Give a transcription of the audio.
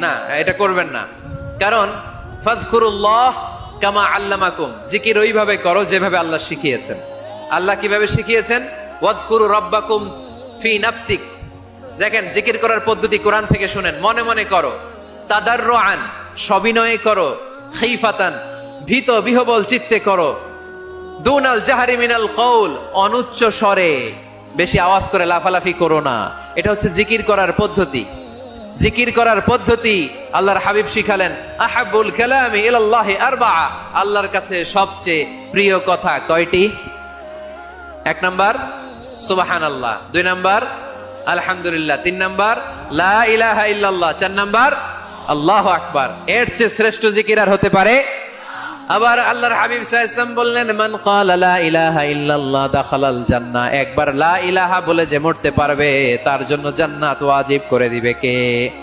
না, এটা করবেন না। কারণ ফাযকুরুল্লাহ কামা আল্লামাকুম, জিকির ওইভাবে করো যেভাবে আল্লাহ শিখিয়েছেন। আল্লাহ কিভাবে শিখিয়েছেন? ওয়াযকুরু রাব্বাকুম ফি নাফসিক। দেখেন, জিকির করার পদ্ধতি কোরআন থেকে শুনেন। মনে মনে করো, তাদাররুআন সবিনয়ে করো, খাইফাতান ভীত বিহবল চিত্তে করো, দুনাল জাহরি মিনাল কওল অনুচ্চ স্বরে, বেশি আওয়াজ করে লাফালাফি করো না। এটা হচ্ছে জিকির করার পদ্ধতি। জিকির করার পদ্ধতি আল্লাহর হাবিব শিখালেন, আহাব্বুল কালামি ইলাল্লাহি আরবাআ, আল্লাহর কাছে সবচেয়ে প্রিয় কথা কয়টি? 1 নাম্বার সুবহানাল্লাহ, 2 নাম্বার আলহামদুলিল্লাহ, 3 নাম্বার লা ইলাহা ইল্লাল্লাহ, 4 নাম্বার আল্লাহু আকবার। এর চেয়ে শ্রেষ্ঠ জিকির আর হতে পারে? আবার আল্লাহর হাবিব সাল্লাল্লাহু আলাইহি ওয়াসাল্লাম বললেন, মান ক্বালা লা ইলাহা ইল্লাল্লাহ দাখালাল জান্নাহ, একবার লা ইলাহা বলে যে মরতে পারবে তার জন্য জান্নাত ওয়াজিব করে দিবে কে?